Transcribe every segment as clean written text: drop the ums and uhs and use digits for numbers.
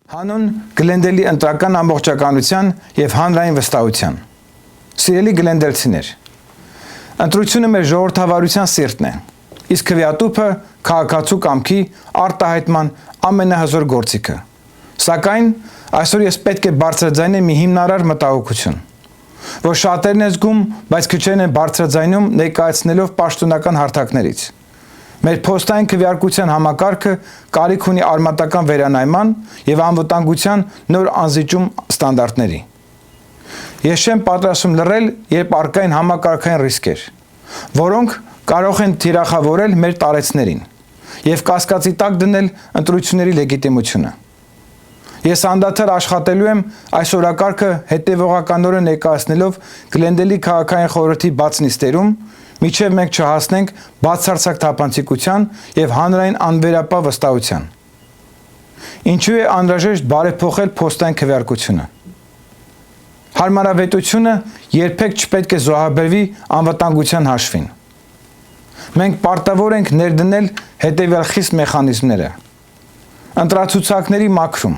Հանուն Գլենդելի ընտրական ամբողջականության և հանրային վստահության։ Սիրելի գլենդելցիներ, ընտրությունը մեր ժողովրդավարության սիրտն է, իսկ քվեատուփը քաղաքացու կամքի արտահայտման ամենահզոր գործիքը։ Սակայն այսօր ես պետք է բարձրաձայնեմ մի հիմնարար մտահոգություն, որ շատերն են զգում, բայց քչերն են բարձրաձայնում ներկայացնելով պաշտոնական հարթակներից։ Մեր փոստային քվեարկության համակարգը կարիք ունի արմատական վերանայման և անվտանգության նոր անզիջում ստանդարտների։ Ես չեմ պատրաստվում լռել, երբ առկա են համակարգային ռիսկեր, որոնք կարող են թիրախավորել մեր տարեցներին և կասկածի տակ դնել ընտրությունների լեգիտիմությունը։ Ես անդադար աշխատելու եմ այս օրակարգը հետևողականորեն ներկայացնելով Գլենդելի քաղաքային խորհրդի բաց նիստերում, մինչև մենք չհասնենք բացարձակ թափանցիկության և հանրային անվերապահ վստահության։ Ինչու է անհրաժեշտ բարեփոխել փոստային քվեարկությունը։ Հարմարավետությունը երբեք չպետք է զոհաբերվի անվտանգության հաշվին։ Մենք պարտավոր ենք ներդնել հետևյալ խիստ մեխանիզմները։ Ընտրացուցակների մաքրում։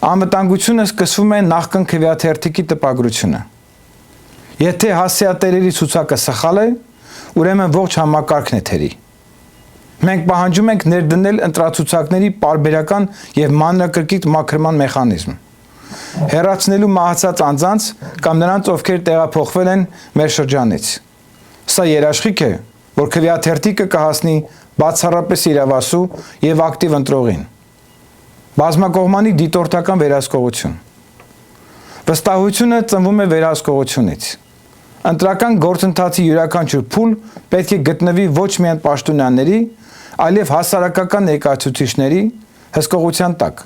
Անվտանգությունը սկսվում է նախքան քվեաթերթիկի տպագրությունը։ Եթե հասցեատերերի ցուցակը սխալ է, ուրեմն ողջ համակարգն է թերի։ Մենք պահանջում ենք ներդնել ընտրացուցակների պարբերական և մանրակրկիտ մաքրման մեխանիզմ, հեռացնելու մահացած անձանց կամ նրանց, ովքեր տեղափոխվել են մեր շրջանից։ Սա երաշխիք է, որ քվեաթերթիկը կհասնի բացառապես իրավասու և ակտիվ ընտրողին։ Բազմակողմանի դիտորդական վերահսկողություն։ Վստահությունը ծնվում է վերահսկողությունից։ Ընտրական գործընթացի յուրաքանչյուր փուլ պետք է գտնվի ոչ միայն պաշտոնյաների, այլև հասարակական ներկայացուցիչների հսկողության տակ։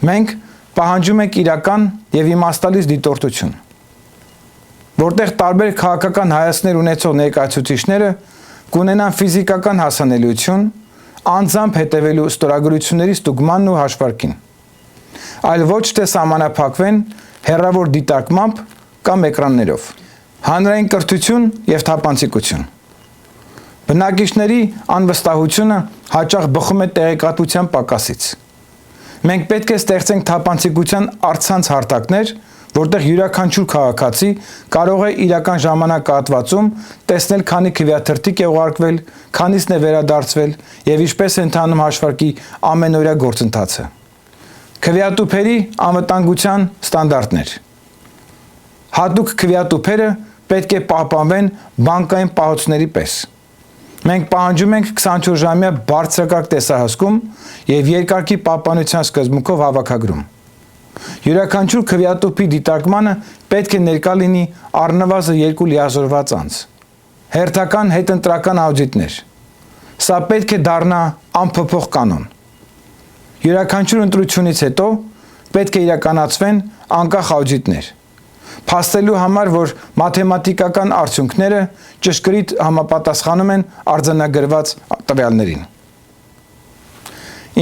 Մենք պահանջում ենք իրական և իմաստալից դիտորդություն, որտեղ տարբեր քաղաքական հայացքներ ունեցող ներկայացուցիչները կունենան ֆիզիկական հասանելիություն, անձամբ հետևելու ստորագրությունների ստուգմանն ու հաշվարկին, այլ ոչ թե սահմանափակվեն հեռավոր դիտարկմամբ կամ էկրաններով։ Հանրային կրթություն և թափանցիկություն։ Բնակիչների անվստահությունը հաճախ բխում է տեղեկատվության պակասից։ Մենք պետք է ստեղծենք թափանցիկության առցանց հարթակներ, որտեղ յուրաքանչյուր քաղաքացի կարող է իրական ժամանակահատվածում տեսնել, քանի քվեաթերթիկ է ուղարկվել, քանիսն է վերադարձվել և ինչպես է ընթանում հաշվարկի ամենօրյա գործընթացը։ Քվեատուփերի անվտանգության ստանդարտներ։ Հատուկ քվեատուփերը պետք է պահպանվեն բանկային պահոցների պես։ Մենք պահանջում ենք 24-ժամյա բարձրակարգ տեսահսկում և երկարքի պահպանության սկզբունքով հավաքագրում։ Յուրաքանչյուր քվեատուփի դիտարկմանը պետք է ներկա լինի առնվազն 2 լիազորված անձ։ Հերթական հետընտրական աուդիտներ։ Սա պետք է դառնա անփոփոխ կանոն։ Յուրաքանչյուր ընտրությունից հետո պետք է իրականացվեն անկախ աուդիտներ, փաստելու համար, որ մաթեմատիկական արդյունքները ճշգրիտ համապատասխանում են արձանագրված տվյալներին։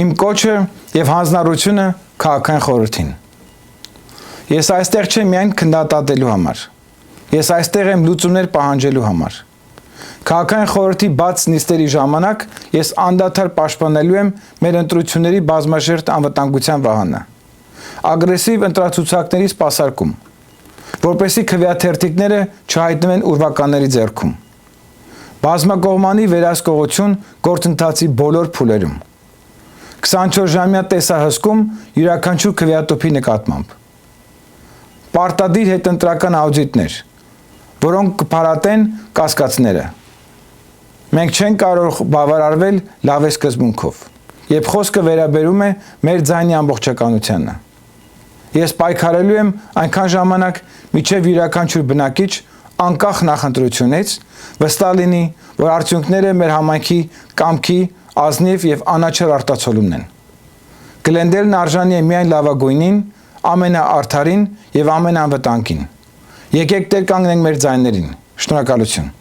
Իմ կոչը և հանձնառությունը քաղաքային խորհրդին։ Ես այստեղ չեմ միայն քննադատելու համար։ Ես այստեղ եմ լուծումներ պահանջելու համար։ Քաղաքային խորհրդի բաց նիստերի ժամանակ ես անդադար պաշտպանելու եմ մեր ընտրությունների բազմաշերտ անվտանգության վահանը, ագրեսիվ ընտրացուցակների սպասարկում, որպեսզի քվեաթերթիկները չհայտնվեն ուրվականների ձեռքում, բազմակողմանի վերահսկողություն գործընթացի բոլոր փուլերում, 24-ժամյա տեսահսկում յուրաքանչյուր քվեատուփի նկատմամբ, պարտադիր հետընտրական աուդիտներ, որոնք կփարատեն կասկածները։ Մենք չենք կարող բավարարվել լավ է սկզբունքով, երբ խոսքը վերաբերում է մեր ձայնի ամբողջականությանը։ Ես պայքարելու եմ այնքան ժամանակ, մինչև յուրաքանչյուր բնակիչ անկախ նախընտրությունից վստահ լինի, որ արդյունքները մեր համայնքի կամքի ազնիվ և անաչառ արտացոլումն են։ Գլենդելն արժանի է միայն լավագույնին, ամենաարդարին և ամենաանվտանգին։ Եկեք տեր կանգնենք մեր ձայներին։ Շնորհակալություն։